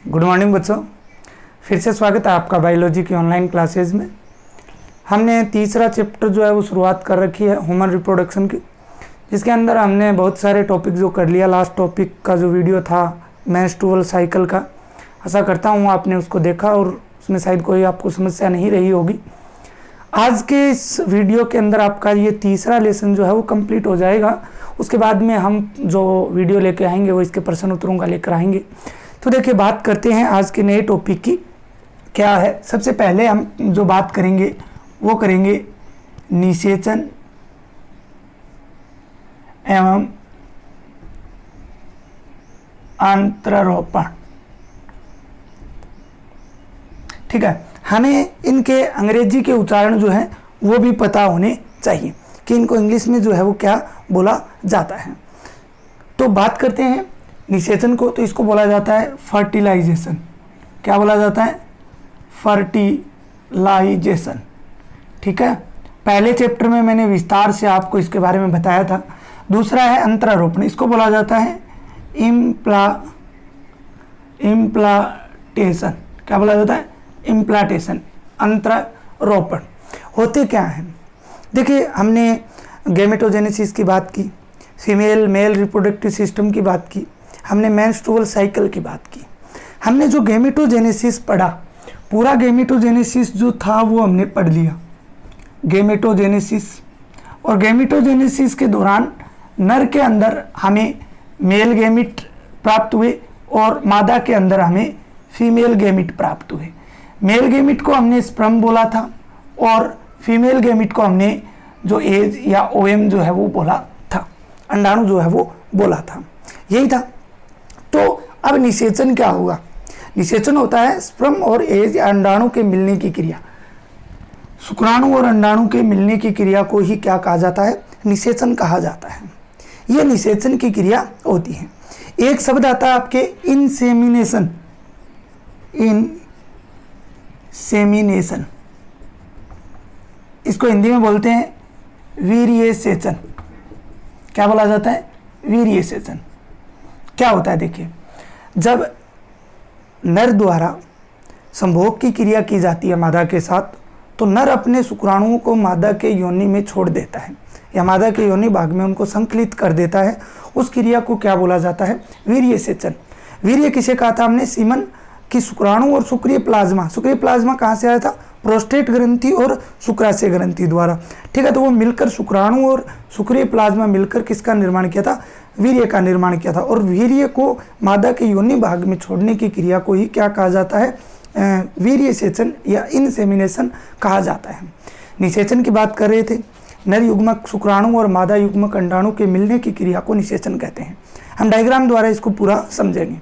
Good morning बच्चों, फिर से स्वागत है आपका बायोलॉजी की ऑनलाइन क्लासेज में। हमने तीसरा चैप्टर जो है वो शुरुआत कर रखी है ह्यूमन रिप्रोडक्शन की, जिसके अंदर हमने बहुत सारे टॉपिक जो कर लिया। लास्ट टॉपिक का जो वीडियो था मेंस्ट्रुअल साइकिल का, आशा करता हूँ आपने उसको देखा और उसमें शायद कोई आपको समस्या नहीं रही होगी। आज के इस वीडियो के अंदर आपका ये तीसरा लेसन जो है वो कंप्लीट हो जाएगा। उसके बाद में हम जो वीडियो लेके आएंगे वो इसके प्रश्न उत्तरों का लेकर आएंगे। तो देखिए, बात करते हैं आज के नए टॉपिक की। क्या है, सबसे पहले हम जो बात करेंगे वो करेंगे निषेचन एवं अंतरारोपण। ठीक है, हमें इनके अंग्रेजी के उच्चारण जो है वो भी पता होने चाहिए कि इनको इंग्लिश में जो है वो क्या बोला जाता है। तो बात करते हैं निषेचन को, तो इसको बोला जाता है फर्टिलाइजेशन। क्या बोला जाता है? फर्टिलाइजेशन। ठीक है, पहले चैप्टर में मैंने विस्तार से आपको इसके बारे में बताया था। दूसरा है अंतरारोपण, इसको बोला जाता है इम्प्लांटेशन। क्या बोला जाता है? इम्प्लांटेशन, अंतरारोपण। होते क्या है, देखिए हमने गैमेटोजेनेसिस की बात की, फीमेल मेल रिप्रोडक्टिव सिस्टम की बात की, हमने मेंस्ट्रुअल साइकिल की बात की। हमने जो गैमेटोजेनेसिस पढ़ा, पूरा गैमेटोजेनेसिस जो था वो हमने पढ़ लिया, गैमेटोजेनेसिस। और गैमेटोजेनेसिस के दौरान नर के अंदर हमें मेल गैमिट प्राप्त हुए और मादा के अंदर हमें फीमेल गैमिट प्राप्त हुए। मेल गैमिट को हमने स्पर्म बोला था और फीमेल गैमिट को हमने जो एज या ओएम जो है वो बोला था, अंडाणु जो है वो बोला था। यही था। तो अब निषेचन क्या होगा? निषेचन होता है स्पर्म और एज या अंडाणु के मिलने की क्रिया। शुक्राणु और अंडाणु के मिलने की क्रिया को ही क्या कहा जाता है? निषेचन कहा जाता है। यह निषेचन की क्रिया होती है। एक शब्द आता है आपके इंसेमिनेशन। इंसेमिनेशन, इसको हिंदी में बोलते हैं वीर्यसेचन। क्या बोला जाता है? वीर्यसेचन। क्या होता है, देखिए, जब नर द्वारा संभोग की क्रिया की जाती है मादा के साथ, तो नर अपने शुक्राणुओं को मादा के योनि में छोड़ देता है या मादा के योनि भाग में उनको संकलित कर देता है। उस क्रिया को क्या बोला जाता है? वीर्यसेचन। वीर्य किसे कहा था हमने? सीमन की शुक्राणु और शुक्रीय प्लाज्मा। शुक्रीय प्लाज्मा कहाँ से आया था? प्रोस्टेट ग्रंथि और शुक्राशय ग्रंथि द्वारा। ठीक है, तो वो मिलकर शुक्राणु और शुक्रीय प्लाज्मा मिलकर किसका निर्माण किया था? वीर्य का निर्माण किया था। और वीर्य को मादा के योनि भाग में छोड़ने की क्रिया को ही क्या कहा जाता है? वीर्यसेचन या इंसेमिनेशन कहा जाता है। निषेचन की बात कर रहे थे। नर युग्मक शुक्राणु और मादा युग्मक अंडाणु के मिलने की क्रिया को निषेचन कहते हैं। हम डायग्राम द्वारा इसको पूरा समझेंगे।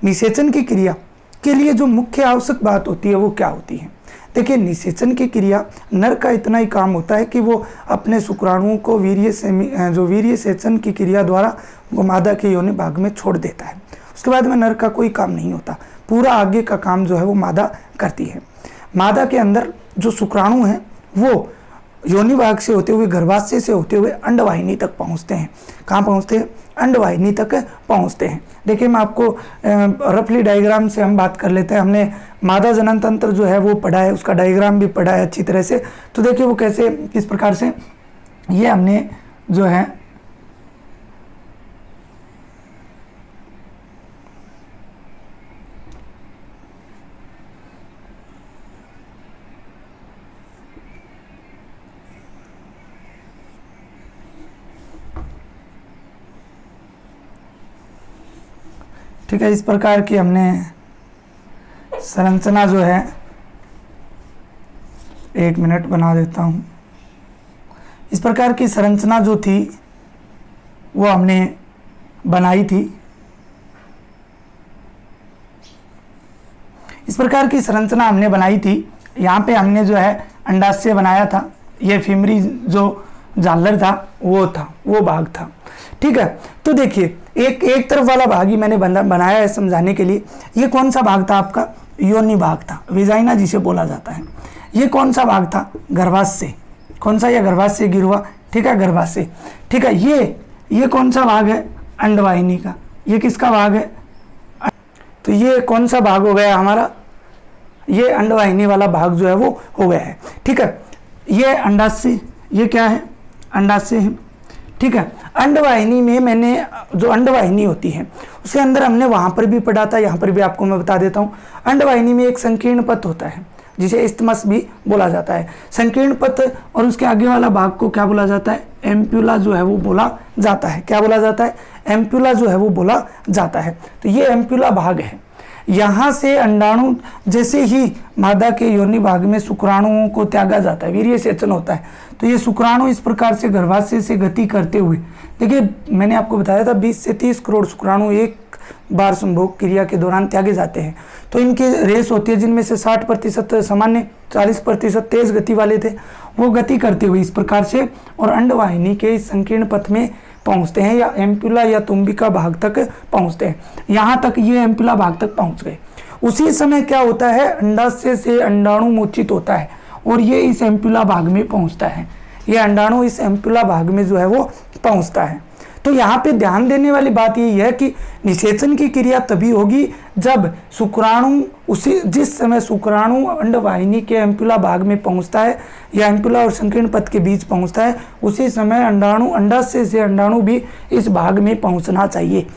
निषेचन की क्रिया के लिए जो मुख्य आवश्यक बात होती है वो क्या होती है? देखिए, निषेचन की क्रिया नर का इतना ही काम होता है कि वो अपने शुक्राणुओं को वीर्यसेचन की क्रिया द्वारा वो मादा के योनि भाग में छोड़ देता है। उसके बाद में नर का कोई काम नहीं होता, पूरा आगे का काम जो है वो मादा करती है। मादा के अंदर जो शुक्राणु हैं वो योनि भाग से होते हुए, गर्भाशय से होते हुए अंडवाहिनी तक पहुंचते हैं। कहाँ पहुंचते हैं? अंडवाहिनी तक पहुंचते हैं। देखिए, मैं आपको रफली डायग्राम से हम बात कर लेते हैं। हमने मादा जनन तंत्र जो है वो पढ़ा है, उसका डायग्राम भी पढ़ा है अच्छी तरह से। तो देखिए वो कैसे, किस प्रकार से ये हमने जो है ठीक है, इस प्रकार की हमने संरचना जो है, एक मिनट बना देता हूँ। इस प्रकार की संरचना जो थी वो हमने बनाई थी। इस प्रकार की संरचना हमने बनाई थी। यहाँ पे हमने जो है अंडाशय बनाया था। ये फीमरी जो झालर था वो भाग था। ठीक है, तो देखिए एक तरफ वाला भाग ही मैंने बनाया है समझाने के लिए। ये कौन सा भाग था आपका? योनि भाग था, विजाइना जिसे बोला जाता है। ये कौन सा भाग था? गर्भाशय। कौन सा? ये गर्भाशय गिरवा। ठीक है, गर्भाशय। ठीक है, ये कौन सा भाग है? अंडवाहिनी का। ये किसका भाग है? तो ये कौन सा भाग हो गया हमारा, ये अंडवाहिनी वाला भाग जो है वो हो गया है। ठीक है, ये अंडाशय, ये क्या है, अंडाशय है। ठीक है, अंडवाहिनी में मैंने जो अंडवाहिनी होती है उसके अंदर हमने वहाँ पर भी पढ़ा था, यहाँ पर भी आपको मैं बता देता हूँ। अंडवाहिनी में एक संकीर्ण पथ होता है जिसे इस्थमस भी बोला जाता है। संकीर्ण पथ और उसके आगे वाला भाग को क्या बोला जाता है, एम्प्यूला जो है वो बोला जाता है। क्या बोला जाता है, एम्प्यूला जो है वो बोला जाता है। तो ये एम्प्यूला भाग है। यहाँ से अंडाणु, जैसे ही मादा के योनि भाग में शुक्राणुओं को त्यागा जाता है, वीर्य सेचन होता है, तो ये शुक्राणु इस प्रकार से गर्भाशय से गति करते हुए, देखिए मैंने आपको बताया था 20 से 30 करोड़ शुक्राणु एक बार संभोग क्रिया के दौरान त्यागे जाते हैं। तो इनकी रेस होती है जिनमें से 60% सामान्य, 40% तेज गति वाले थे, वो गति करते हुए इस प्रकार से और अंडवाहिनी के इस संकीर्ण पथ में पहुंचते हैं या एम्प्यूला या तुम्बिका भाग तक पहुंचते हैं। यहाँ तक ये एम्प्यूला भाग तक पहुंच गए। उसी समय क्या होता है, अंडाशय से अंडाणु मोचित होता है और ये इस एम्प्यूला भाग में पहुंचता है। ये अंडाणु इस एम्प्यूला भाग में जो है वो पहुंचता है। तो यहाँ पे ध्यान देने वाली बात यही है कि निषेचन की क्रिया तभी होगी जब शुक्राणु, उसी जिस समय शुक्राणु अंडवाहिनी के एम्प्यूला भाग में पहुंचता है या एम्प्यूला और संकीर्ण पथ के बीच पहुंचता है, उसी समय अंडाणु, अंडाशय से अंडाणु भी इस भाग में पहुंचना चाहिए।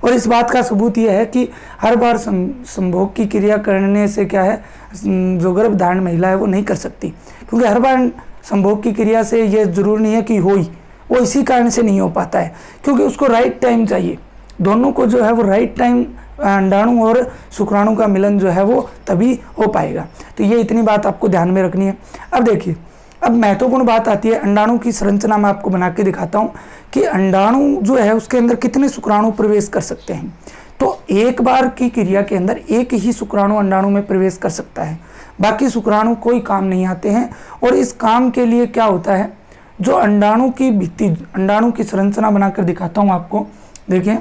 और इस बात का सबूत यह है कि हर बार संभोग की क्रिया करने से क्या है, जो गर्भधारण महिला है वो नहीं कर सकती, क्योंकि हर बार संभोग की क्रिया से ये जरूरी नहीं है कि होई, वो इसी कारण से नहीं हो पाता है क्योंकि उसको राइट टाइम चाहिए। दोनों को जो है वो राइट टाइम, अंडाणु और शुक्राणु का मिलन जो है वो तभी हो पाएगा। तो ये इतनी बात आपको ध्यान में रखनी है। अब देखिए, अब महत्वपूर्ण बात आती है अंडाणु की संरचना। मैं आपको बना के दिखाता हूँ कि अंडाणु जो है उसके अंदर कितने शुक्राणु प्रवेश कर सकते हैं। तो एक बार की क्रिया के अंदर एक ही शुक्राणु अंडाणु में प्रवेश कर सकता है, बाकी शुक्राणु कोई काम नहीं आते हैं। और इस काम के लिए क्या होता है, जो अंडाणु की भित्ति, अंडाणु की संरचना बनाकर दिखाता हूँ आपको। देखिए,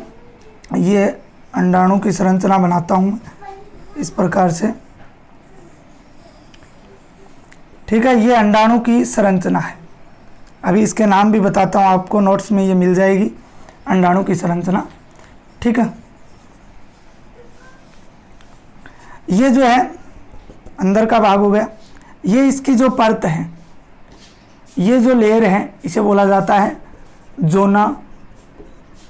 ये अंडाणु की संरचना बनाता हूँ इस प्रकार से। ठीक है, ये अंडाणु की संरचना है। अभी इसके नाम भी बताता हूँ आपको, नोट्स में ये मिल जाएगी अंडाणु की संरचना। ठीक है, ये जो है अंदर का भाग हो गया। ये इसकी जो परत है, ये जो लेयर है, इसे बोला जाता है जोना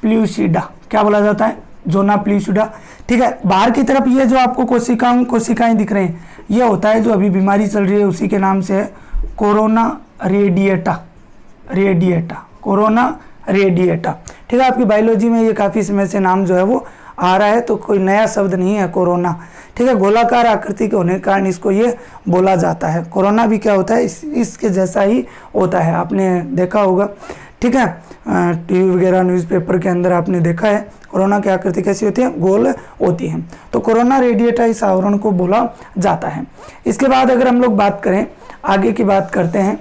प्ल्यूसिडा। क्या बोला जाता है, जोना प्ल्यूसिडा। ठीक है, बाहर की तरफ ये जो आपको कोशिकाएं दिख रही हैं, ये होता है जो अभी बीमारी चल रही है उसी के नाम से है कोरोना रेडिएटा, कोरोना रेडिएटा। ठीक है, आपकी बायोलॉजी में ये काफ़ी समय से नाम जो है वो आ रहा है, तो कोई नया शब्द नहीं है कोरोना। ठीक है, गोलाकार आकृति के होने के कारण इसको ये बोला जाता है। कोरोना भी क्या होता है, इसके जैसा ही होता है, आपने देखा होगा। ठीक है, टीवी वगैरह न्यूज़पेपर के अंदर आपने देखा है कोरोना की आकृति कैसी होती है, गोल होती है। तो कोरोना रेडिएटा इस आवरण को बोला जाता है। इसके बाद अगर हम लोग बात करें, आगे की बात करते हैं,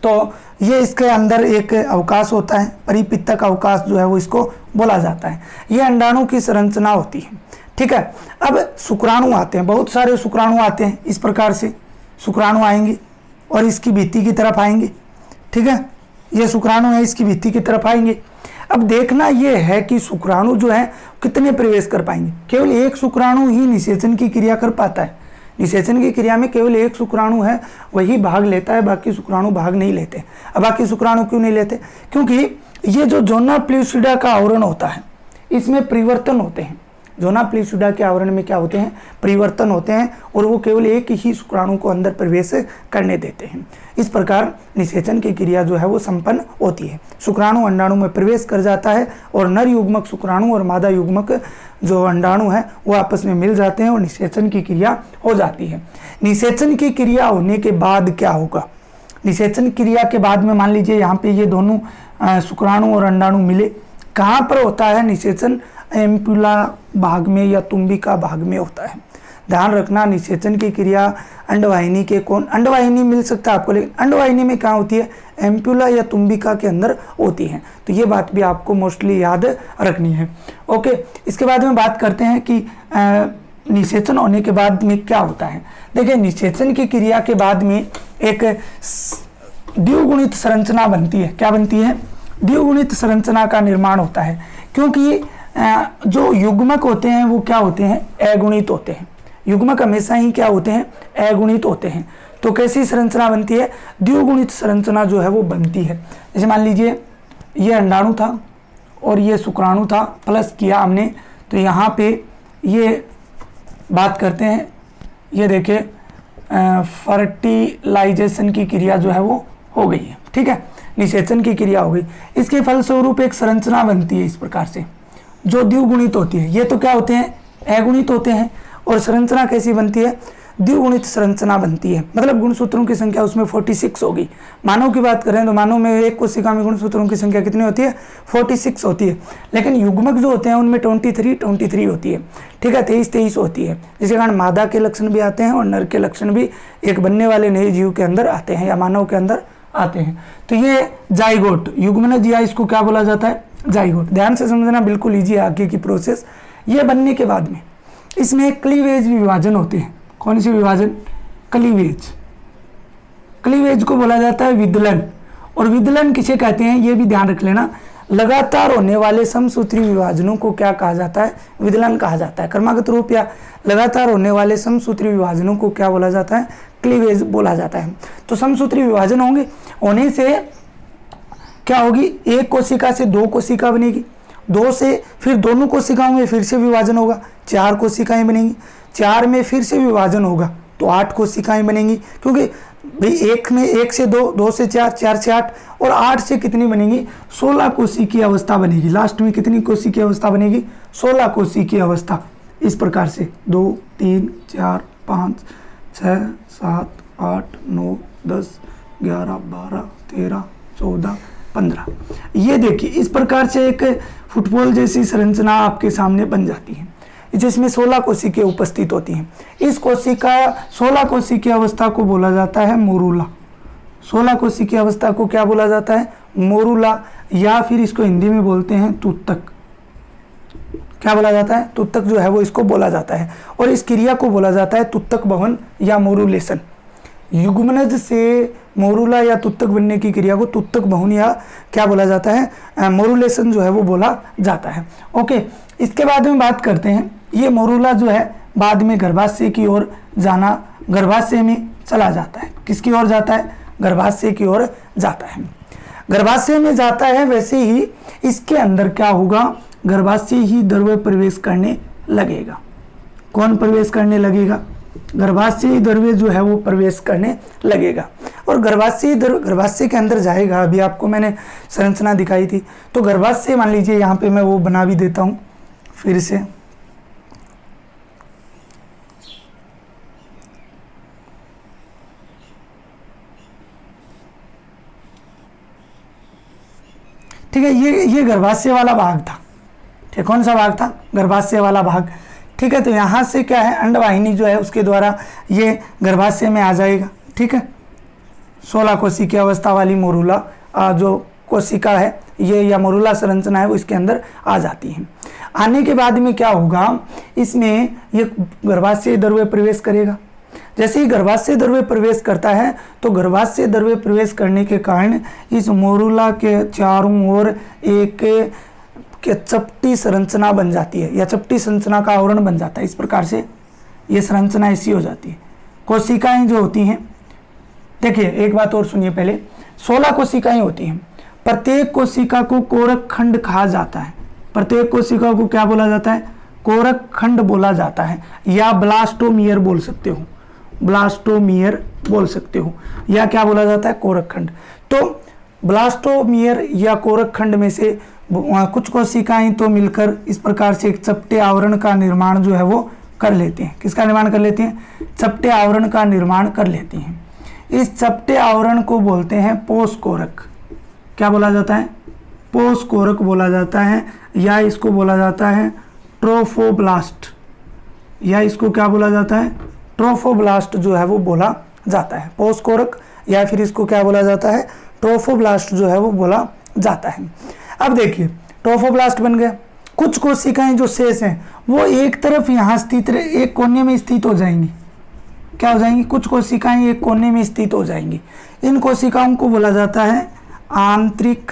तो ये इसके अंदर एक अवकाश होता है, परिपित्तक अवकाश जो है वो इसको बोला जाता है। ये अंडाणु की संरचना होती है। ठीक है, अब शुक्राणु आते हैं, बहुत सारे शुक्राणु आते हैं। इस प्रकार से शुक्राणु आएंगे और इसकी भित्ति की तरफ आएंगे। ठीक है, ये शुक्राणु है, इसकी भित्ति की तरफ आएंगे। अब देखना ये है कि शुक्राणु जो है कितने प्रवेश कर पाएंगे। केवल एक शुक्राणु ही निषेचन की क्रिया कर पाता है। निषेचन की क्रिया में केवल एक शुक्राणु है वही भाग लेता है, बाकी शुक्राणु भाग नहीं लेते। अब बाकी शुक्राणु क्यों नहीं लेते, क्योंकि ये जो जोना प्ल्यूसिडा का आवरण होता है इसमें परिवर्तन होते हैं। जोना प्ल्यूसिडा के आवरण में क्या होते हैं, परिवर्तन होते हैं, और वो केवल एक ही शुक्राणु को अंदर प्रवेश करने देते हैं। इस प्रकार निषेचन की क्रिया जो है वो संपन्न होती है। शुक्राणु अंडाणु में प्रवेश कर जाता है और नर युग्मक शुक्राणु और मादा युग्मक जो अंडाणु है वो आपस में मिल जाते हैं और निषेचन की क्रिया हो जाती है। निषेचन की क्रिया होने के बाद क्या होगा, निषेचन क्रिया के बाद में मान लीजिए यहाँ पे ये दोनों शुक्राणु और अंडाणु मिले, कहाँ पर होता है निषेचन, एम्प्यूला भाग में या तुम्बिका भाग में होता है। ध्यान रखना, निषेचन की क्रिया अंडवाहिनी के अंडवाहिनी मिल सकता है आपको, लेकिन अंडवाहिनी में कहाँ होती है, एम्प्यूला या तुम्बिका के अंदर होती है। तो ये बात भी आपको मोस्टली याद रखनी है। ओके, इसके बाद में बात करते हैं कि निषेचन होने के बाद में क्या होता है। देखिए, निषेचन की क्रिया के बाद में एक द्विगुणित संरचना बनती है। क्या बनती है, द्विगुणित संरचना का निर्माण होता है, क्योंकि जो युग्मक होते हैं वो क्या होते हैं, अगुणित होते हैं। युग्मक हमेशा ही क्या होते हैं, अगुणित होते हैं। तो कैसी संरचना बनती है, द्विगुणित संरचना जो है वो बनती है। जैसे मान लीजिए ये अंडाणु था और ये शुक्राणु था, प्लस किया हमने, तो यहाँ पे ये बात करते हैं, ये देखिए फर्टिलाइजेशन की क्रिया जो है वो हो गई है, ठीक है, निषेचन की क्रिया हो गई। इसके फलस्वरूप एक संरचना बनती है इस प्रकार से जो द्विगुणित होती है। ये तो क्या होते हैं, अगुणित होते हैं। और संरचना कैसी बनती है, द्विगुणित संरचना बनती है, मतलब गुणसूत्रों की संख्या उसमें 46 होगी। मानव की बात करें तो मानव में एक कोशिका में गुणसूत्रों की संख्या कितनी होती है, 46 होती है। लेकिन युग्मक जो होते हैं उनमें 23 होती है, ठीक है, 23 होती है। जिसके कारण मादा के लक्षण भी आते हैं और नर के लक्षण भी एक बनने वाले नए जीव के अंदर आते हैं या मानव के अंदर आते हैं। तो ये जाइगोट युग्मनज या इसको क्या बोला जाता है, जाइगोट। ध्यान से समझना, बिल्कुल ईजी है आगे की प्रोसेस। ये बनने के बाद में इसमें क्लीवेज विभाजन होते हैं। कौन सी विभाजन, क्लीवेज। क्लीवेज को बोला जाता है विदलन। और विदलन किसे कहते हैं ये भी ध्यान रख लेना, लगातार होने वाले समसूत्री विभाजनों को क्या कहा जाता है, विदलन कहा जाता है। क्रमागत रूप या लगातार होने वाले समसूत्री विभाजनों को क्या बोला जाता है, क्लीवेज बोला जाता है। तो समसूत्री विभाजन होंगे, होने से क्या होगी, एक कोशिका से दो कोशिका बनेगी, दो से फिर दोनों कोशिकाओं में फिर से विभाजन होगा, 4 कोशिकाएं बनेंगी, 4 में फिर से विभाजन होगा तो 8 कोशिकाएं बनेंगी। क्योंकि भाई एक में 1 से 2, 2 से 4, 4 से 8 और 8 से कितनी बनेगी, 16 कोशिकीय की अवस्था बनेगी। लास्ट में कितनी कोशिकीय की अवस्था बनेगी, 16 कोशिकीय की अवस्था। इस प्रकार से 2, 3, 4, 5, 6, 7, 8, 9, 10, 11, 12, 13, 14, 15। ये देखिए इस प्रकार से एक फुटबॉल जैसी संरचना आपके सामने बन जाती है जिसमें 16 कोशिकाएं उपस्थित होती हैं। इस कोशिका 16 कोशिकीय अवस्था को बोला जाता है मोरूला। 16 कोशिकीय अवस्था को क्या बोला जाता है, मोरूला, या फिर इसको हिंदी में बोलते हैं तुत्तक। क्या बोला जाता है, तुत्तक जो है वो इसको बोला जाता है। और इस क्रिया को बोला जाता है तुत्तक भवन या मोरूलेशन। युग्मनज से मोरूला या तुत्तक बनने की क्रिया को तुत्तक भवन या क्या बोला जाता है, मोरूलेशन जो है वो बोला जाता है। ओके, इसके बाद में बात करते हैं, ये मोरूला जो है बाद में गर्भाशय की ओर जाना, गर्भाशय में चला जाता है। किसकी ओर जाता है, गर्भाशय की ओर जाता है। गर्भाशय में जाता है, वैसे ही इसके अंदर क्या होगा, गर्भाशय ही द्रव्य प्रवेश करने लगेगा। कौन प्रवेश करने लगेगा, गर्भाशय द्रव्य जो है वो प्रवेश करने लगेगा। और गर्भाशय के अंदर जाएगा। अभी आपको मैंने संरचना दिखाई थी, तो गर्भाशय मान लीजिए यहाँ पे मैं वो बना भी देता हूँ फिर से। ठीक है, ये गर्भाशय वाला भाग था। ठीक, कौन सा भाग था, गर्भाशय वाला भाग। ठीक है, तो यहाँ से क्या है, अंडवाहिनी जो है उसके द्वारा ये गर्भाशय में आ जाएगा। ठीक है, 16 कोशिकीय अवस्था वाली मोरूला जो कोशिका है ये या मोरूला संरचना है वो इसके अंदर आ जाती है। आने के बाद में क्या होगा, इसमें ये गर्भाशय द्रव्य प्रवेश करेगा। जैसे ही गर्भाशय द्रव्य प्रवेश करता है तो गर्भाशय द्रव्य प्रवेश करने के कारण इस मोरूला के चारों ओर एक चपटी संरचना बन जाती है या चपटी संरचना का आवरण बन जाता है। इस प्रकार से ये संरचना ऐसी हो जाती है। कोशिकाएं जो होती हैं, देखिए एक बात और सुनिए पहले, 16 कोशिकाएं होती हैं। प्रत्येक कोशिका को कोरक खंड कहा जाता है। प्रत्येक कोशिका को क्या बोला जाता है, कोरक खंड बोला जाता है, या ब्लास्टोमियर बोल सकते हो, ब्लास्टोमियर बोल सकते हो, या क्या बोला जाता है, कोरक खंड। तो ब्लास्टोमियर या कोरक खंड में से कुछ कोशिकाएं तो मिलकर इस प्रकार से एक चपटे आवरण का निर्माण जो है वो कर लेते हैं। किसका निर्माण कर लेते हैं, चपटे आवरण का निर्माण कर लेती हैं। इस चपटे आवरण को बोलते हैं पोषकोरक। क्या बोला जाता है, पोषकोरक बोला जाता है, या इसको बोला जाता है ट्रोफोब्लास्ट, या इसको क्या बोला जाता है, ट्रोफोब्लास्ट जो है वो बोला जाता है। पोषकोरक या फिर इसको क्या बोला जाता है, ट्रोफोब्लास्ट जो है वो बोला जाता है। अब देखिए ट्रोफोब्लास्ट बन गया। कुछ कोशिकाएं जो शेष हैं वो एक तरफ यहाँ स्थित, एक कोने में स्थित हो जाएंगी। क्या हो जाएंगी, कुछ कोशिकाएं एक कोने में स्थित हो जाएंगी। इन कोशिकाओं को बोला जाता है आंतरिक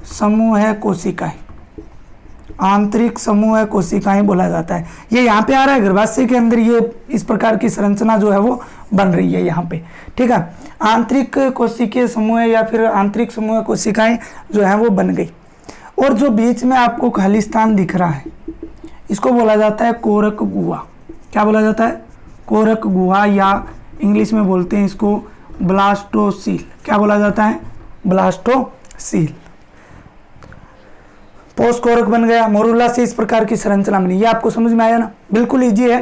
समूह कोशिकाएं। आंतरिक समूह कोशिकाएं बोला जाता है। ये यहाँ पे आ रहा है गर्भाशय के अंदर, ये इस प्रकार की संरचना जो है वो बन रही है यहाँ पे, ठीक है। आंतरिक कोशिकीय समूह या फिर आंतरिक समूह कोशिकाएं जो है वो बन गई। और जो बीच में आपको खाली स्थान दिख रहा है इसको बोला जाता है कोरक गुहा। क्या बोला जाता है? कोरक गुहा, या इंग्लिश में बोलते हैं इसको ब्लास्टोसील। क्या बोला जाता है? ब्लास्टोसील। पोस्ट कोरक बन गया, मोरुला से इस प्रकार की संरचना बनी। ये आपको समझ में आया ना? बिल्कुल इजी है।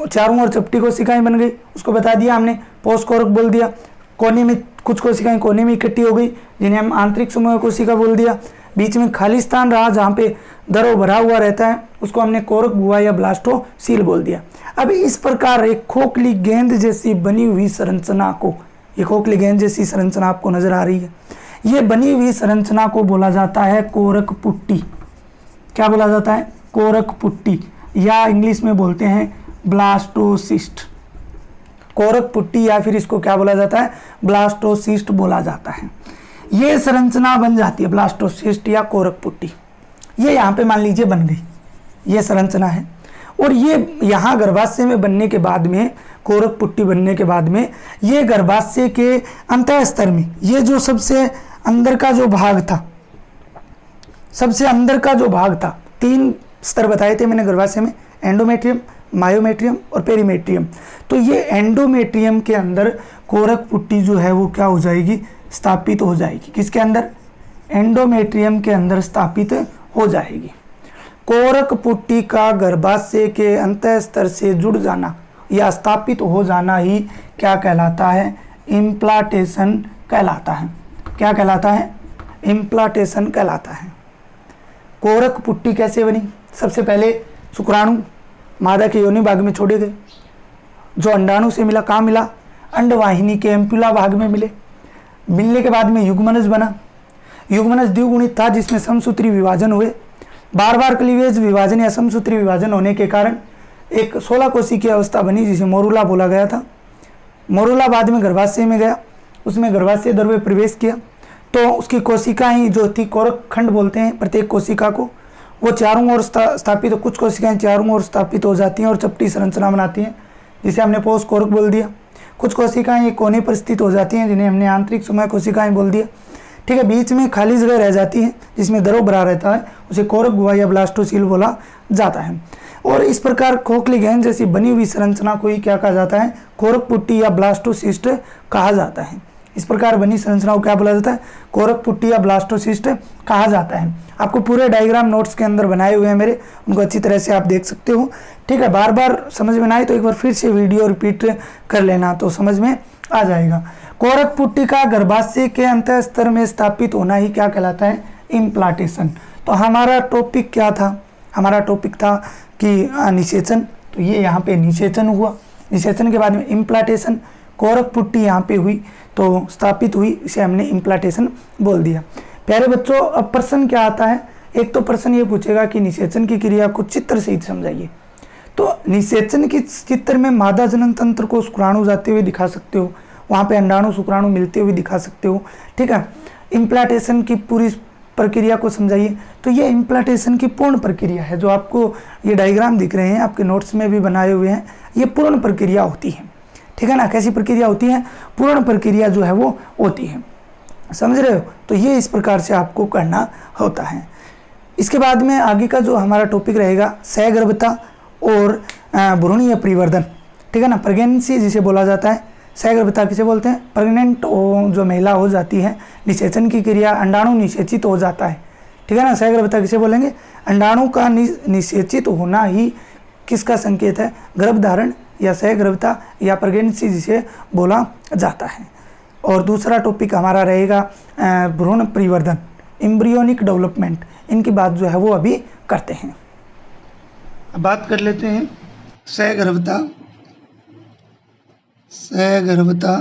चारों ओर चपटी कोशिकाएं बन गई, उसको बता दिया हमने, पोस्ट कोरक बोल दिया। कोने में कुछ कोशिकाएं कोने में इकट्ठी हो गई जिन्हें हम आंतरिक समूह कोशिका बोल दिया। बीच में खाली स्थान रहा जहाँ पे दरो भरा हुआ रहता है उसको हमने कोरक गुहा या ब्लास्टोसील बोल दिया। अब इस प्रकार एक खोखली गेंद जैसी बनी हुई संरचना को, ये खोखली गेंद जैसी संरचना आपको नजर आ रही है, ये बनी हुई संरचना को बोला जाता है कोरक पुट्टी। क्या बोला जाता है? कोरक पुट्टी, या इंग्लिश में बोलते हैं ब्लास्टोसिस्ट। कोरक पुट्टी या फिर इसको क्या बोला जाता है? ब्लास्टोसिस्ट बोला जाता है। ये संरचना बन जाती है ब्लास्टोसिस्ट या कोरक पुट्टी। ये यहाँ पे मान लीजिए बन गई, ये संरचना है। और ये यहाँ गर्भाशय में बनने के बाद में, कोरक पुट्टी बनने के बाद में, ये गर्भाशय के अंतः स्तर में, ये जो सबसे अंदर का जो भाग था, सबसे अंदर का जो भाग था, 3 स्तर बताए थे मैंने गर्भाशय में, एंडोमेट्रियम, मायोमेट्रियम और पेरीमेट्रियम। तो ये एंडोमेट्रियम के अंदर कोरक पुट्टी जो है वो क्या हो जाएगी? स्थापित हो जाएगी। किसके अंदर? एंडोमेट्रियम के अंदर स्थापित हो जाएगी। कोरक पुट्टी का गर्भाशय के अंतः स्तर से जुड़ जाना या स्थापित हो जाना ही क्या कहलाता है? इम्प्लांटेशन कहलाता है। क्या कहलाता है? इम्प्लांटेशन कहलाता है। कोरक पुट्टी कैसे बनी? सबसे पहले शुक्राणु मादा के योनि भाग में छोड़े गए, जो अंडाणु से मिला, कहाँ मिला? अंडवाहिनी के एम्पुला भाग में मिले। मिलने के बाद में युग्मनज बना। युग्मनज द्विगुणित था जिसमें समसूत्री विभाजन हुए। बार बार क्लीवेज विभाजन या समसूत्री विभाजन होने के कारण एक 16 कोशिकीय की अवस्था बनी जिसे मोरुला बोला गया था। मोरुला बाद में गर्भाशय में गया, उसमें गर्भाशय द्रव्य प्रवेश किया तो उसकी कोशिकाएं जो थी, कोरक खंड बोलते हैं प्रत्येक कोशिका को, वो चारों ओर स्थापित, कुछ कोशिकाएं चारों ओर स्थापित हो जाती हैं और चपटी संरचना बनाती हैं जिसे हमने पोस्ट कोरक बोल दिया। कुछ कोशिकाएं एक कोने पर स्थित हो जाती हैं जिन्हें हमने आंतरिक समूह कोशिकाएं बोल दिया, ठीक है। बीच में खाली जगह रह जाती है जिसमें दरो भरा रहता है, उसे कोरक गुहा या ब्लास्टोसील बोला जाता है। और इस प्रकार खोखली गेंद जैसी बनी हुई संरचना को ही क्या कहा जाता है? कोरक पुट्टी या ब्लास्टोसिस्ट कहा जाता है। इस प्रकार बनी संरचना को क्या बोला जाता है? कोरक पुट्टी या ब्लास्टोसिस्ट कहा जाता है। आपको पूरे डायग्राम नोट्स के अंदर बनाए हुए हैं मेरे, उनको अच्छी तरह से आप देख सकते हो, ठीक है। बार बार समझ में ना आए तो एक बार फिर से वीडियो रिपीट कर लेना तो समझ में आ जाएगा। कोरक पुट्टी का गर्भाशय के अंतः स्तर में स्थापित होना ही क्या कहलाता है? इम्प्लांटेशन। तो हमारा टॉपिक क्या था? हमारा टॉपिक था कि निषेचन। तो ये यहाँ पे निषेचन हुआ, निषेचन के बाद में इम्प्लांटेशन। कोरक पुट्टी यहाँ पे हुई तो स्थापित हुई, इसे हमने इम्प्लांटेशन बोल दिया। प्यारे बच्चों, अब प्रश्न क्या आता है? एक तो प्रश्न ये पूछेगा कि निषेचन की क्रिया को चित्र सहित समझाइए। तो निषेचन की चित्र में मादा जनन तंत्र को शुक्राणु जाते हुए दिखा सकते हो, वहाँ पे अंडाणु शुक्राणु मिलते हुए दिखा सकते हो, ठीक है। इम्प्लांटेशन की पूरी प्रक्रिया को समझाइए। तो ये इम्प्लांटेशन की पूर्ण प्रक्रिया है, जो आपको ये डायग्राम दिख रहे हैं आपके नोट्स में भी बनाए हुए हैं, ये पूर्ण प्रक्रिया होती है, ठीक है ना। कैसी प्रक्रिया होती है? पूर्ण प्रक्रिया जो है वो होती है, समझ रहे हो। तो ये इस प्रकार से आपको करना होता है। इसके बाद में आगे का जो हमारा टॉपिक रहेगा सहगर्भता और भ्रूणीय परिवर्धन, ठीक है ना। प्रेगनेंसी जिसे बोला जाता है, सहगर्भता किसे बोलते हैं? प्रेग्नेंट जो महिला हो जाती है, निषेचन की क्रिया, अंडाणु निषेचित हो जाता है, ठीक है ना। सहगर्भता किसे बोलेंगे? अंडाणु का निषेचित होना ही किसका संकेत है? गर्भधारण या सहगर्भता या प्रेगनेंसी जिसे बोला जाता है। और दूसरा टॉपिक हमारा रहेगा भ्रूण परिवर्धन, एम्ब्रियोनिक डेवलपमेंट। इनकी बात जो है वो अभी करते हैं। अब बात कर लेते हैं सहगर्भता, सहगर्भता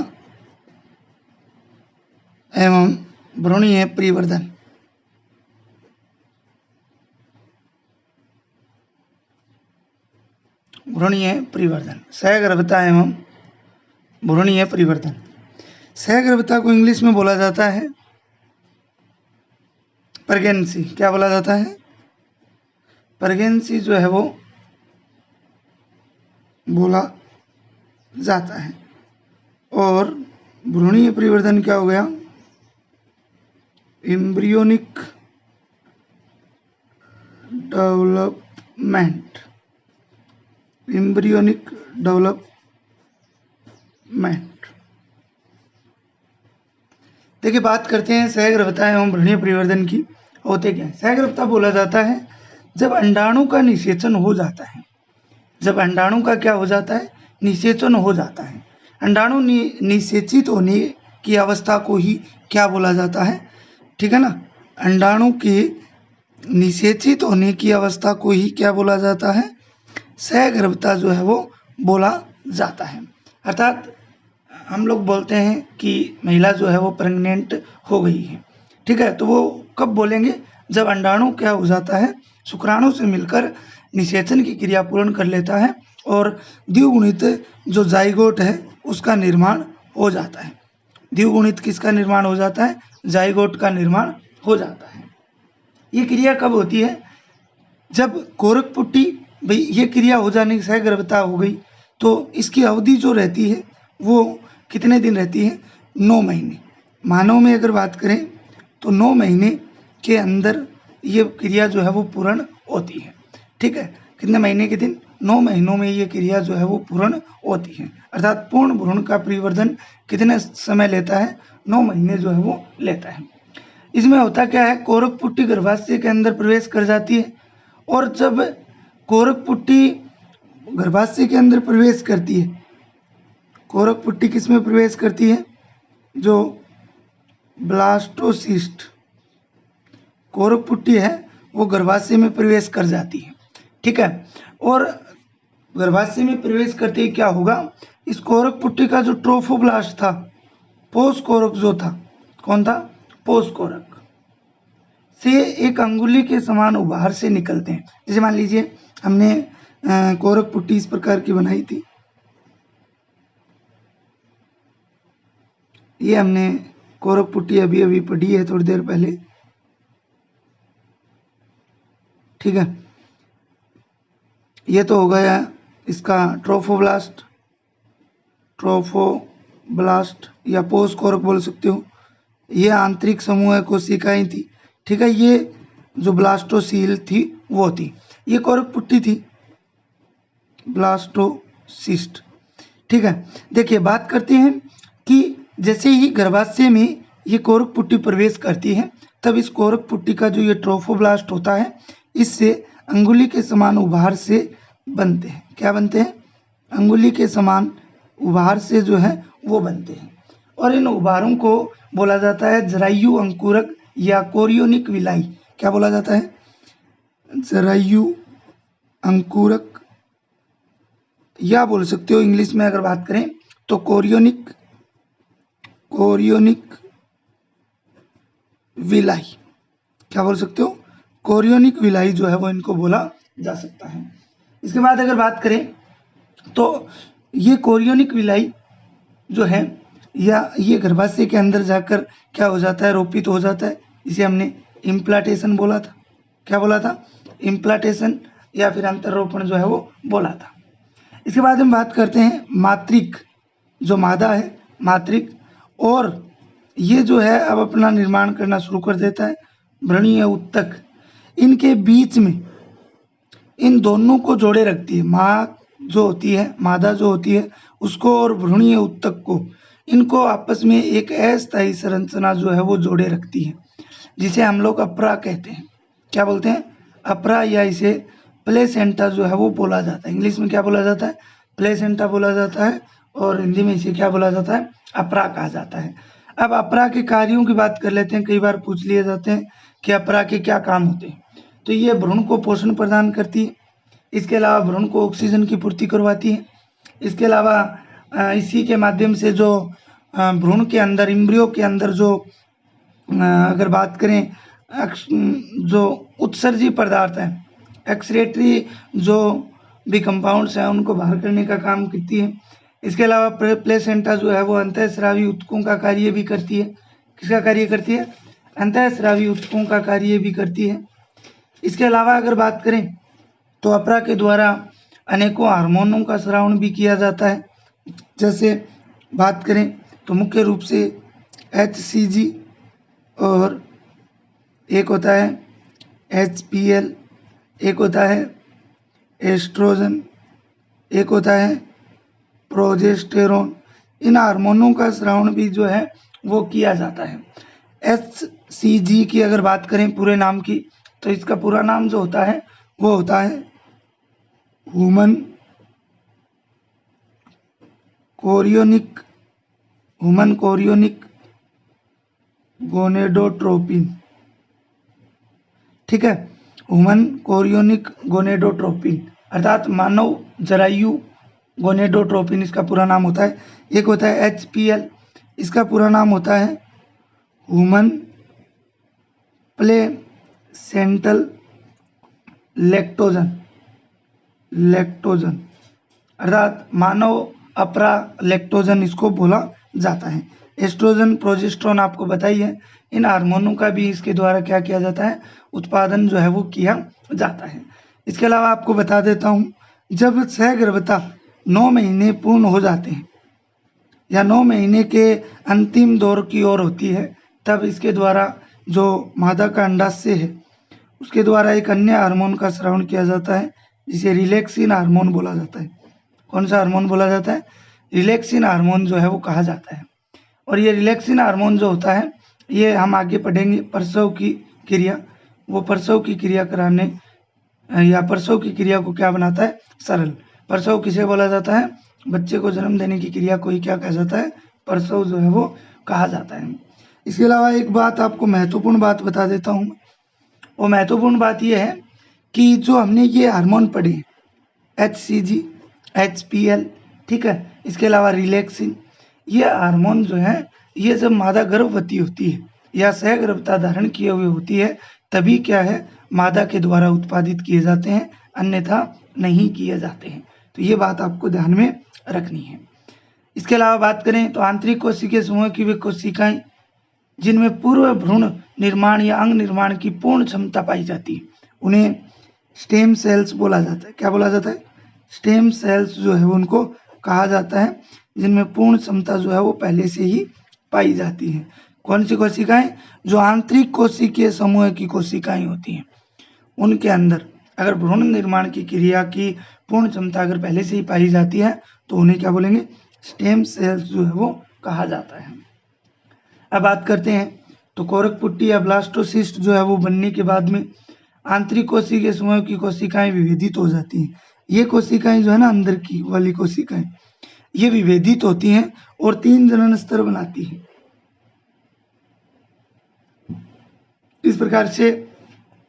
एवं भ्रूणीय परिवर्धन। भ्रूणीय परिवर्धन, सहगर्भता एवं भ्रूणीय परिवर्धन। सहगर्भता को इंग्लिश में बोला जाता है प्रेगनेंसी। क्या बोला जाता है? प्रेगनेंसी जो है वो बोला जाता है। और भ्रूणीय परिवर्तन क्या हो गया, एम्ब्रियोनिक डेवलपमेंट, एम्ब्रियोनिक डेवलपमेंट। देखिए बात करते हैं सहगर्भता एवं भ्रूणीय परिवर्तन की। होते क्या है, सहगर्भता बोला जाता है जब अंडाणु का निषेचन हो जाता है, जब अंडाणु का क्या हो जाता है, निषेचन हो जाता है। अंडाणु निषेचित होने की अवस्था को ही क्या बोला जाता है, ठीक है ना, अंडाणु के निषेचित होने की अवस्था को ही क्या बोला जाता है, सहगर्भता जो है वो बोला जाता है। अर्थात हम लोग बोलते हैं कि महिला जो है वो प्रेग्नेंट हो गई है, ठीक है, तो वो कब बोलेंगे, जब अंडाणु क्या हो जाता है, शुक्राणु से मिलकर निषेचन की क्रिया पूर्ण कर लेता है और द्विगुणित जो जाइगोट है उसका निर्माण हो जाता है। द्विगुणित किसका निर्माण हो जाता है, जाइगोट का निर्माण हो जाता है। ये क्रिया कब होती है, जब कोरक पुट्टी, भाई ये क्रिया हो जाने की सहगर्भता हो गई तो इसकी अवधि जो रहती है वो कितने दिन रहती है, 9 महीने। मानव में अगर बात करें तो 9 महीने के अंदर ये क्रिया जो है वो पूर्ण होती है, ठीक है, कितने महीने के दिन, 9 महीनों में ये क्रिया जो है वो पूर्ण होती है। अर्थात पूर्ण भ्रूण का परिवर्धन कितने समय लेता है, 9 महीने जो है वो लेता है। इसमें होता क्या है, कोरक पुट्टी गर्भाशय के अंदर प्रवेश कर जाती है और जब कोरक पुट्टी गर्भाशय के अंदर प्रवेश करती है, कोरक पुट्टी किस में प्रवेश करती है, जो ब्लास्टोसिस्ट कोरक पुट्टी है वो गर्भाशय में प्रवेश कर जाती है, ठीक है। और गर्भाशय में प्रवेश करते ही क्या होगा, इस कोरक पुट्टी का जो ट्रोफोब्लास्ट था, पोष कोरक जो था, कौन था, पोष कोरक से एक अंगुली के समान उभार से निकलते हैं। जैसे मान लीजिए हमने कोरक पुट्टी इस प्रकार की बनाई थी, ये हमने कोरक पुट्टी अभी अभी पढ़ी है थोड़ी देर पहले, ठीक है। ये तो हो गया इसका ट्रोफोब्लास्ट, ट्रोफोब्लास्ट या पोष कोरक बोल सकते हो। ये आंतरिक समूह कोशिकाएं थी, ठीक है, ये जो ब्लास्टोसील थी वो थी, ये कोरक पुट्टी थी, ब्लास्टोसिस्ट, ठीक है। देखिए बात करते हैं कि जैसे ही गर्भाशय में ये कोरक पुट्टी प्रवेश करती है तब इस कोरक पुट्टी का जो ये ट्रोफोब्लास्ट होता है इससे अंगुली के समान उभार से बनते हैं। क्या बनते हैं, अंगुली के समान उभार से जो है वो बनते हैं और इन उभारों को बोला जाता है जरायु अंकुरक या कोरियोनिक विलाई। क्या बोला जाता है, जरायु अंकुरक, या बोल सकते हो इंग्लिश में अगर बात करें तो कोरियोनिक विलाई। क्या बोल सकते हो, कोरियोनिक विलाई जो है वो इनको बोला जा सकता है। इसके बाद अगर बात करें तो ये कोरियोनिक विलाई जो है या ये गर्भाशय के अंदर जाकर क्या हो जाता है, रोपित हो जाता है, इसे हमने इम्प्लांटेशन बोला था। क्या बोला था, इम्प्लांटेशन या फिर अंतरोपण जो है वो बोला था। इसके बाद हम बात करते हैं मातृक, जो मादा है मातृक, और ये जो है अब अपना निर्माण करना शुरू कर देता है, भ्रूणीय उत्तक। इनके बीच में इन दोनों को जोड़े रखती है, माँ जो होती है, मादा जो होती है उसको और भ्रूणीय उत्तक को, इनको आपस में एक अस्थायी संरचना जो है वो जोड़े रखती है जिसे हम लोग अपरा कहते हैं। क्या बोलते हैं, अपरा, या इसे प्लेसेंटा जो है वो बोला जाता है। इंग्लिश में क्या बोला जाता है, प्लेसेंटा बोला जाता है और हिंदी में इसे क्या बोला जाता है, अपरा कहा जाता है। अब अपरा के कार्यों की बात कर लेते हैं, कई बार पूछ लिए जाते हैं कि अपरा के क्या काम होते हैं। तो ये भ्रूण को पोषण प्रदान करती है, इसके अलावा भ्रूण को ऑक्सीजन की पूर्ति करवाती है, इसके अलावा इसी के माध्यम से जो भ्रूण के अंदर, इम्ब्रियो के अंदर जो अगर बात करें जो उत्सर्जी पदार्थ हैं, एक्सक्रीटरी जो भी कंपाउंड्स हैं उनको बाहर करने का काम करती है। इसके अलावा प्लेसेंटा जो है वो अंतःस्रावी ऊतकों का कार्य भी करती है। किसका कार्य करती है, अंतःस्रावी ऊतकों का कार्य भी करती है। इसके अलावा अगर बात करें तो अपरा के द्वारा अनेकों हार्मोनों का स्रावन भी किया जाता है। जैसे बात करें तो मुख्य रूप से HCG और एक होता है HPL, एक होता है एस्ट्रोजन, एक होता है प्रोजेस्टेरोन। इन हार्मोनों का स्रावन भी जो है वो किया जाता है। HCG की अगर बात करें पूरे नाम की, तो इसका पूरा नाम जो होता है वो होता है ह्यूमन कोरियोनिक गोनेडोट्रोपिन। ठीक है, ह्यूमन कोरियोनिक गोनेडोट्रोपिन अर्थात मानव जरायु गोनेडोट्रोपिन इसका पूरा नाम होता है। एक होता है HPL, इसका पूरा नाम होता है ह्यूमन प्लेसेंटल लैक्टोजन अर्थात मानव अपरा लैक्टोजन इसको बोला जाता है। एस्ट्रोजन प्रोजेस्टेरोन आपको बताइए, इन हार्मोनों का भी इसके द्वारा क्या किया जाता है, उत्पादन जो है वो किया जाता है। इसके अलावा आपको बता देता हूँ, जब सहगर्भता 9 महीने पूर्ण हो जाते हैं या 9 महीने के अंतिम दौर की ओर होती है, तब इसके द्वारा जो मादा का अंडाशय है उसके द्वारा एक अन्य हार्मोन का स्रावन किया जाता है, जिसे रिलैक्सिन हार्मोन बोला जाता है। कौन सा हार्मोन बोला जाता है? रिलैक्सिन हार्मोन जो है वो कहा जाता है। और ये रिलैक्सिन हार्मोन जो होता है, ये हम आगे पढ़ेंगे प्रसव की क्रिया, वो प्रसव की क्रिया कराने या प्रसव की क्रिया को क्या बनाता है? सरल। प्रसव किसे बोला जाता है? बच्चे को जन्म देने की क्रिया को ही क्या कहा जाता है? प्रसव जो है वो कहा जाता है। इसके अलावा एक बात आपको महत्वपूर्ण बात बता देता हूँ, वो महत्वपूर्ण बात ये है कि जो हमने ये हार्मोन पढ़े HCG, HPL, ठीक है, इसके अलावा रिलैक्सिन, ये हार्मोन जो है ये जब मादा गर्भवती होती है या सहगर्भता धारण किए हुए होती है, तभी क्या है, मादा के द्वारा उत्पादित किए जाते हैं, अन्यथा नहीं किए जाते हैं। तो ये बात आपको ध्यान में रखनी है। इसके अलावा बात करें तो आंतरिक कोशिकीय समूह की वे कोशिकाएं जिनमें पूर्व भ्रूण निर्माण या अंग निर्माण की पूर्ण क्षमता पाई जाती है, उन्हें स्टेम सेल्स बोला जाता है। क्या बोला जाता है? स्टेम सेल्स जो है उनको कहा जाता है, जिनमें पूर्ण क्षमता जो है वो पहले से ही पाई जाती है। कौन सी कोशिकाएं? जो आंतरिक कोशिकीय समूह की कोशिकाएं होती हैं, उनके अंदर अगर भ्रूण निर्माण की क्रिया की पूर्ण क्षमता अगर पहले से ही पाई जाती है, तो उन्हें क्या बोलेंगे? स्टेम सेल्स जो है वो कहा जाता है। अब बात करते हैं तो कोरक पुट्टी या ब्लास्टोसिस्ट जो है वो बनने के बाद में आंतरिक कोशिकीय समूह की कोशिकाएं विभेदित हो जाती हैं। ये कोशिकाएं जो है ना, अंदर की वाली कोशिकाएं, ये विभेदित होती हैं और 3 जनन स्तर बनाती हैं। इस प्रकार से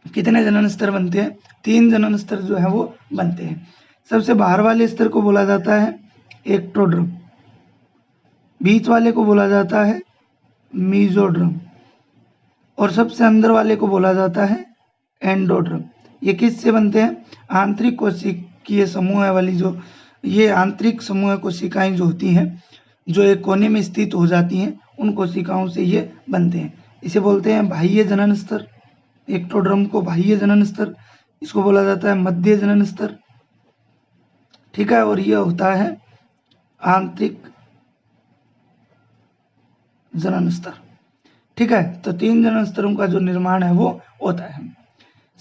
कितने जनन स्तर बनते हैं? 3 जनन स्तर जो है वो बनते हैं। सबसे बाहर वाले स्तर को बोला जाता है एक्टोड्रम, बीच वाले को बोला जाता है मीजोड्रम और सबसे अंदर वाले को बोला जाता है एंडोड्रम। ये किससे बनते हैं? आंतरिक कोशिकीय समूह वाली जो ये आंतरिक समूह कोशिकाएं जो होती हैं, जो एक कोने में स्थित हो जाती हैं, उन कोशिकाओं से ये बनते हैं। इसे बोलते हैं बाह्य जनन स्तर। एक्टोड्रम को बाह्य जनन स्तर, इसको बोला जाता है मध्य जनन स्तर, ठीक है, और यह होता है आंतरिक जनन स्तर। ठीक है, तो 3 जनन स्तरों का जो निर्माण है वो होता है।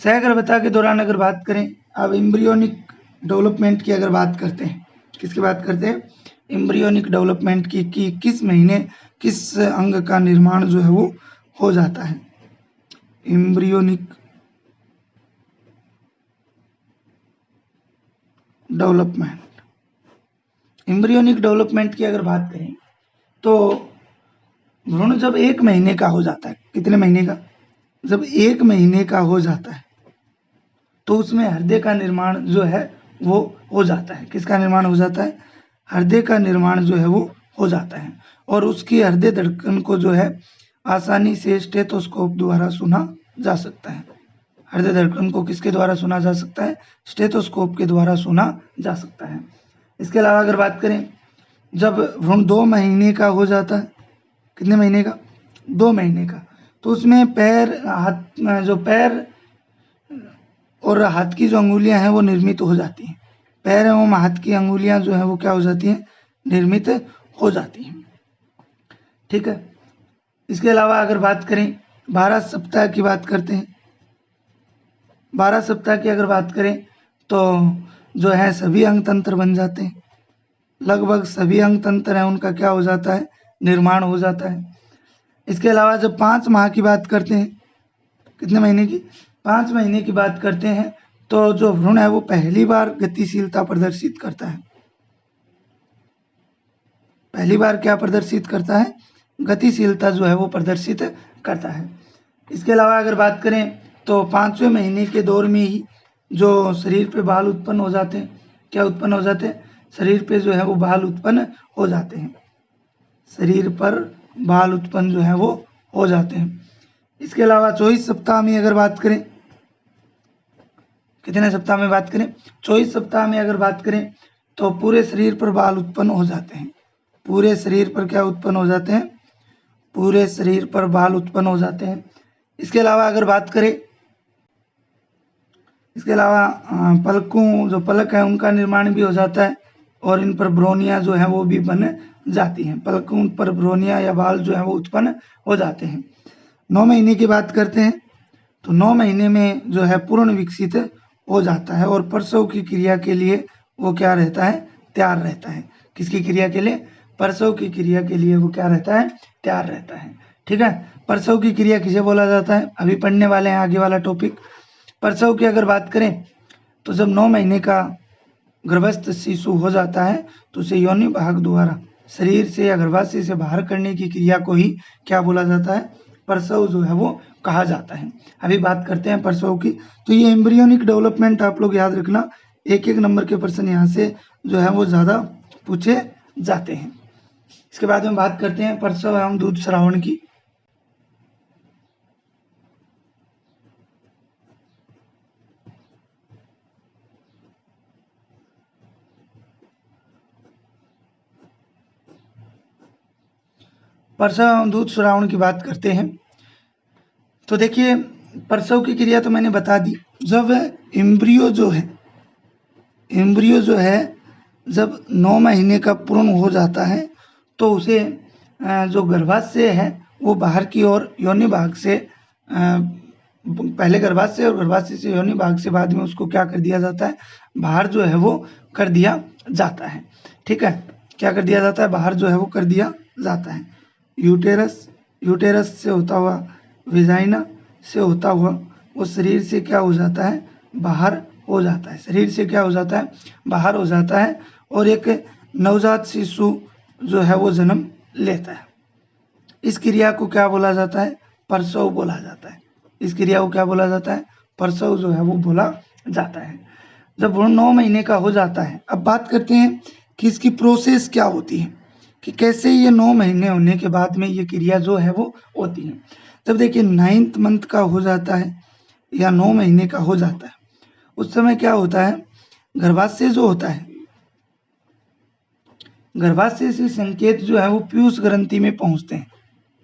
सहगर्भता के दौरान अगर बात करें, अब एम्ब्रियोनिक डेवलपमेंट की अगर बात करते हैं, किसकी बात करते हैं? एम्ब्रियोनिक डेवलपमेंट की कि किस महीने किस अंग का निर्माण जो है वो हो जाता है। एम्ब्रियोनिक डेवलपमेंट, एम्ब्रियोनिक डेवलपमेंट की अगर बात करें तो भ्रूण जब 1 महीने का हो जाता है, कितने महीने का? जब 1 महीने का हो जाता है तो उसमें हृदय का निर्माण जो है वो हो जाता है। किसका निर्माण हो जाता है? हृदय का निर्माण जो है वो हो जाता है और उसकी हृदय धड़कन को जो है आसानी से स्टेथोस्कोप द्वारा सुना जा सकता है। हृदय धड़कन को किसके द्वारा सुना जा सकता है? स्टेथोस्कोप के द्वारा सुना जा सकता है। इसके अलावा अगर बात करें, जब भ्रूण 2 महीने का हो जाता है, कितने महीने का? 2 महीने का, तो उसमें पैर, हाथ, जो पैर और हाथ की जो अंगुलियां हैं वो निर्मित हो जाती हैं। पैर एवं हाथ की अंगुलियां जो है वो क्या हो जाती हैं, निर्मित हो जाती हैं। ठीक है। इसके अलावा अगर बात करें 12 सप्ताह की बात करते हैं। 12 सप्ताह की अगर बात करें तो जो है सभी अंग तंत्र बन जाते हैं। लगभग सभी अंग तंत्र हैं उनका क्या हो जाता है, निर्माण हो जाता है। इसके अलावा जब 5 माह की बात करते हैं, कितने महीने की, 5 महीने की बात करते हैं, तो जो भ्रूण है वो पहली बार गतिशीलता प्रदर्शित करता है। पहली बार क्या प्रदर्शित करता है, गतिशीलता जो है वो प्रदर्शित करता है। इसके अलावा अगर बात करें तो 5वें महीने के दौर में ही जो शरीर पे बाल उत्पन्न हो जाते हैं, क्या उत्पन्न हो जाते हैं, शरीर पे जो है वो बाल उत्पन्न हो जाते हैं। शरीर पर बाल उत्पन्न जो है वो हो जाते हैं। इसके अलावा 24 सप्ताह में अगर बात करें, कितने सप्ताह में बात करें, 24 सप्ताह में अगर बात करें तो पूरे शरीर पर बाल उत्पन्न हो जाते हैं। पूरे शरीर पर क्या उत्पन्न हो जाते हैं, पूरे शरीर पर बाल उत्पन्न हो जाते हैं। इसके अलावा अगर बात करें, इसके अलावा पलकों, जो पलक है उनका निर्माण भी हो जाता है और इन पर ब्रोनियां जो है वो भी बन जाती हैं। पलकों पर ब्रोनियां या बाल जो है वो उत्पन्न हो जाते हैं। 9 महीने की बात करते हैं तो 9 महीने में जो है पूर्ण विकसित हो जाता है और प्रसव की क्रिया के लिए वो क्या रहता है, तैयार रहता है। किसकी क्रिया के लिए, प्रसव की क्रिया के लिए वो क्या रहता है, तैयार रहता है। ठीक है। प्रसव की क्रिया किसे बोला जाता है, अभी पढ़ने वाले हैं आगे वाला टॉपिक। प्रसव की अगर बात करें तो जब 9 महीने का गर्भस्थ शिशु हो जाता है तो उसे योनि भाग द्वारा शरीर से या गर्भाशय से बाहर करने की क्रिया को ही क्या बोला जाता है, प्रसव जो है वो कहा जाता है। अभी बात करते हैं प्रसव की। तो ये एम्ब्रियोनिक डेवलपमेंट आप लोग याद रखना, एक एक नंबर के प्रश्न यहाँ से जो है वो ज़्यादा पूछे जाते हैं। इसके बाद में बात करते हैं प्रसव एवं दूध श्रावण की। प्रसव एवं दूध श्रावण की बात करते हैं तो देखिए प्रसव की क्रिया तो मैंने बता दी। जब एम्ब्रियो जो है जब 9 महीने का पूर्ण हो जाता है तो उसे जो गर्भाशय है वो बाहर की ओर योनि भाग से, पहले गर्भाशय और गर्भाशय से योनि भाग से बाद में उसको क्या कर दिया जाता है, बाहर जो है वो कर दिया जाता है। ठीक है। क्या कर दिया जाता है, बाहर जो है वो कर दिया जाता है। यूटेरस से होता हुआ, विजाइना से होता हुआ वो शरीर से क्या हो जाता है, बाहर हो जाता है। शरीर से क्या हो जाता है, बाहर हो जाता है और एक नवजात शिशु जो है वो जन्म लेता है। इस क्रिया को क्या बोला जाता है, प्रसव बोला जाता है। इस क्रिया को क्या बोला जाता है, प्रसव जो है वो बोला जाता है। जब भ्रूण 9 महीने का हो जाता है, अब बात करते हैं कि इसकी प्रोसेस क्या होती है, कि कैसे ये 9 महीने होने के बाद में ये क्रिया जो है वो होती है। जब देखिए 9th मंथ का हो जाता है या 9 महीने का हो जाता है, उस समय क्या होता है, गर्भाशय जो होता है, गर्भाशय से संकेत जो है वो पीयूष ग्रंथि में पहुंचते हैं।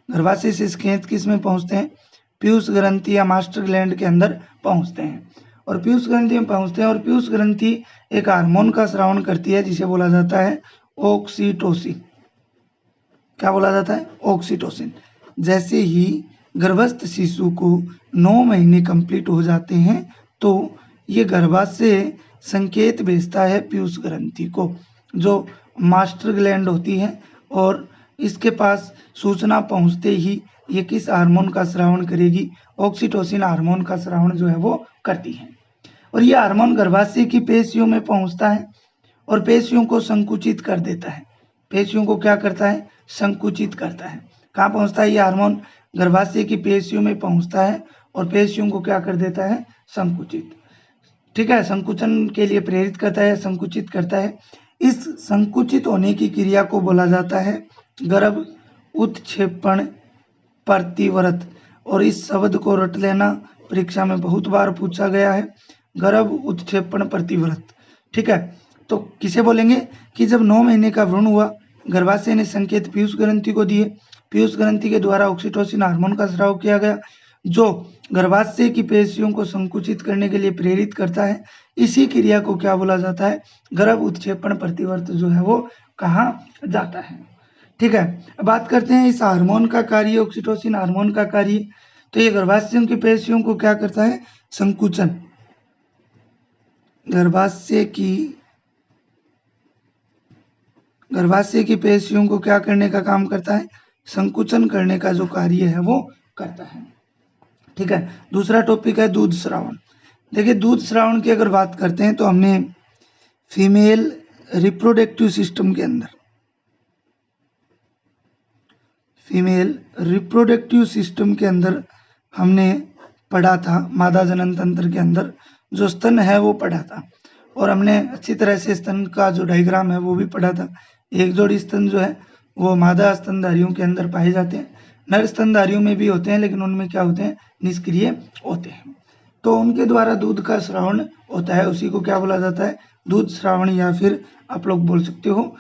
गर्भाशय से संकेत किस में पहुंचते हैं, पीयूष ग्रंथि या मास्टर ग्लैंड के अंदर पहुंचते हैं और पीयूष ग्रंथि में पहुंचते हैं और पीयूष ग्रंथि एक हार्मोन का स्रावन करती है जिसे बोला जाता है ऑक्सीटोसिन। क्या बोला जाता है, ऑक्सीटोसिन। जैसे ही गर्भस्थ शिशु को 9 महीने कंप्लीट हो जाते हैं तो ये गर्भाशय संकेत भेजता है पीयूष ग्रंथि को, जो मास्टर ग्लैंड होती है, और इसके पास सूचना पहुंचते ही ये किस हार्मोन का स्रावन करेगी, ऑक्सीटोसिन हार्मोन का स्रावन जो है वो करती है। और ये हार्मोन गर्भाशय की पेशियों में पहुंचता है और पेशियों को संकुचित कर देता है। पेशियों को क्या करता है, संकुचित करता है। कहाँ पहुंचता है ये हार्मोन, गर्भाशय की पेशियों में पहुंचता है और पेशियों को क्या कर देता है, संकुचित। ठीक है, संकुचन के लिए प्रेरित करता है, संकुचित करता है। इस संकुचित होने की क्रिया को बोला जाता है गर्भ उत्क्षेपण प्रतिव्रत, और इस शब्द को रट लेना, परीक्षा में बहुत बार पूछा गया है, गर्भ उत्क्षेपण प्रतिव्रत। ठीक है। तो किसे बोलेंगे कि जब 9 महीने का भ्रूण हुआ, गर्भाशय ने संकेत पीयूष ग्रंथि को दिए, पीयूष ग्रंथि के द्वारा ऑक्सीटोसिन हार्मोन का स्राव किया गया, जो गर्भाशय की पेशियों को संकुचित करने के लिए प्रेरित करता है, इसी क्रिया को क्या बोला जाता है? गर्भ उत्क्षेपण प्रतिवर्त जो है वो कहा जाता है। ठीक है, अब बात करते हैं इस हार्मोन का कार्य, ऑक्सीटोसिन हार्मोन का कार्य। तो ये गर्भाशयों की पेशियों को क्या करता है? संकुचन। गर्भाशय की पेशियों को क्या करने का काम करता है? संकुचन करने का जो कार्य है वो करता है। ठीक है, दूसरा टॉपिक है दूध स्रावण। देखिए, दूध स्रावण की अगर बात करते हैं तो हमने फीमेल रिप्रोडक्टिव सिस्टम के अंदर हमने पढ़ा था, मादा जनन तंत्र के अंदर जो स्तन है वो पढ़ा था, और हमने अच्छी तरह से स्तन का जो डायग्राम है वो भी पढ़ा था। एक जोड़ी स्तन जो है वो मादा स्तनधारियों के अंदर पाए जाते हैं, नर स्तनधारियों में भी होते हैं, लेकिन उनमें क्या होते हैं? निष्क्रिय होते हैं। तो उनके द्वारा दूध का स्रावण होता है, उसी को क्या बोला जाता है? दूध स्रावण, या फिर आप लोग बोल सकते हो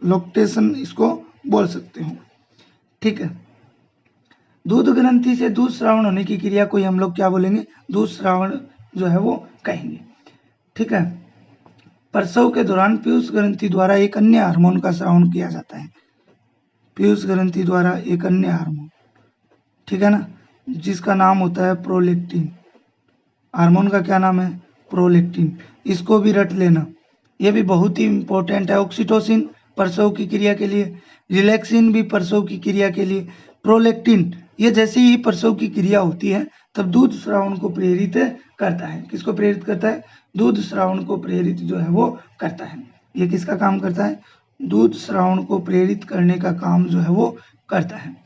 लोक्टेशन, इसको बोल सकते हो। ठीक है, दूध ग्रंथि से दूध स्रावण होने की क्रिया को हम लोग क्या बोलेंगे? दूध स्रावण जो है वो कहेंगे। ठीक है, प्रसव के दौरान पीयूष ग्रंथि द्वारा एक अन्य हार्मोन का स्रावण किया जाता है। पीयूष ग्रंथि द्वारा एक अन्य हार्मोन, ठीक है ना, जिसका नाम होता है प्रोलेक्टिन। हार्मोन का क्या नाम है? प्रोलेक्टिन। इसको भी रट लेना, ये भी बहुत ही इंपॉर्टेंट है। ऑक्सीटोसिन प्रसव की क्रिया के लिए, रिलैक्सिन भी प्रसव की क्रिया के लिए, प्रोलेक्टिन ये जैसे ही प्रसव की क्रिया होती है तब दूध स्रावण को प्रेरित करता है। किसको प्रेरित करता है? दूध स्रावण को प्रेरित जो है वो करता है। ये किसका काम करता है? दूध स्रावण को प्रेरित करने का काम जो है वो करता है।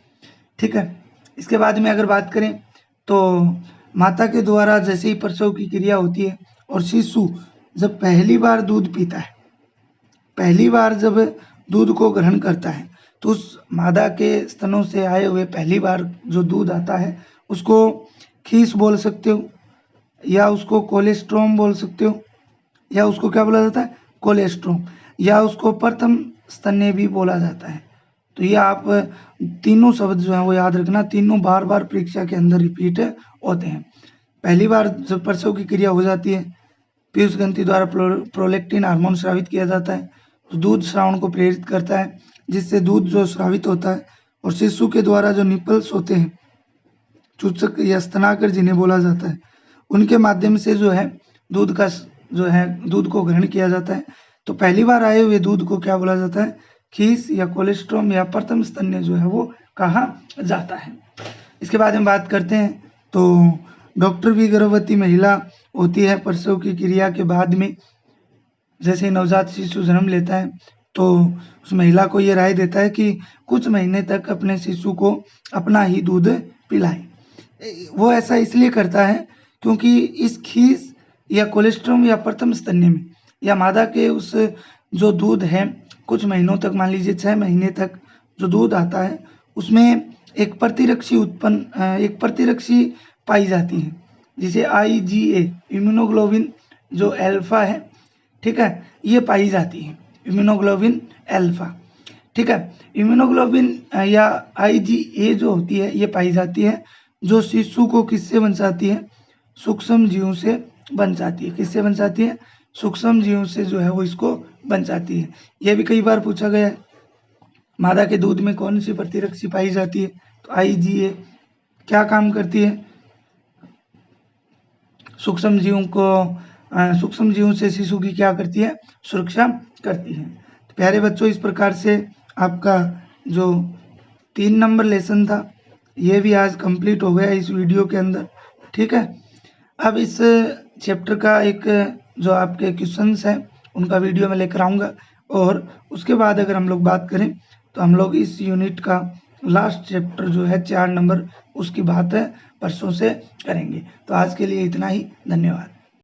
ठीक है, इसके बाद में अगर बात करें तो माता के द्वारा जैसे ही प्रसव की क्रिया होती है और शिशु जब पहली बार दूध पीता है, पहली बार जब दूध को ग्रहण करता है, तो उस मादा के स्तनों से आए हुए पहली बार जो दूध आता है उसको खीस बोल सकते हो, या उसको कोलेस्ट्रोम बोल सकते हो, या उसको क्या बोला जाता है? कोलेस्ट्रोम, या उसको प्रथम स्तन्य भी बोला जाता है। तो ये आप तीनों शब्द जो है वो याद रखना, तीनों बार बार परीक्षा के अंदर रिपीट होते हैं। पहली बार जब प्रसव की क्रिया हो जाती है, पीयूष ग्रंथि द्वारा प्रोलेक्टिन हार्मोन स्रावित किया जाता है, तो दूध स्रावण को प्रेरित करता है, जिससे दूध जो स्रावित होता है, और शिशु के द्वारा जो निपल्स होते हैं, चूचक या स्तनाकर जिन्हें बोला जाता है, उनके माध्यम से जो है दूध का जो है दूध को ग्रहण किया जाता है। तो पहली बार आए हुए दूध को क्या बोला जाता है? खीस या कोलेस्ट्रोम या प्रथम स्तन्य जो है वो कहा जाता है। इसके बाद हम बात करते हैं तो डॉक्टर भी गर्भवती महिला होती है प्रसव की क्रिया के बाद में, जैसे नवजात शिशु जन्म लेता है तो उस महिला को ये राय देता है कि कुछ महीने तक अपने शिशु को अपना ही दूध पिलाए। वो ऐसा इसलिए करता है क्योंकि इस खीस या कोलेस्ट्रोम या प्रथम स्तन्य में या मादा के उस जो दूध है कुछ महीनों तक, मान लीजिए 6 महीने तक जो दूध आता है, उसमें एक प्रतिरक्षी पाई जाती है, जिसे IgA इम्यूनोग्लोबिन जो अल्फा है, ठीक है, ये पाई जाती है, इम्यूनोग्लोबिन अल्फा। ठीक है, इम्यूनोग्लोबिन या IgA जो होती है ये पाई जाती है, जो शिशु को किससे बचाती है? सूक्ष्म जीवों से बचाती है। किससे बचाती है? सूक्ष्म जीवों से जो है वो इसको बचाती है। यह भी कई बार पूछा गया है, मादा के दूध में कौन सी प्रतिरक्षी पाई जाती है? तो IgA क्या काम करती है? सूक्ष्म जीवों से शिशु की क्या करती है? सुरक्षा करती है। तो प्यारे बच्चों, इस प्रकार से आपका जो 3 नंबर लेसन था ये भी आज कंप्लीट हो गया इस वीडियो के अंदर। ठीक है, अब इस चैप्टर का एक जो आपके क्वेश्चंस हैं उनका वीडियो मैं लेकर आऊँगा, और उसके बाद अगर हम लोग बात करें तो हम लोग इस यूनिट का लास्ट चैप्टर जो है 4 नंबर उसकी बात है परसों से करेंगे। तो आज के लिए इतना ही, धन्यवाद।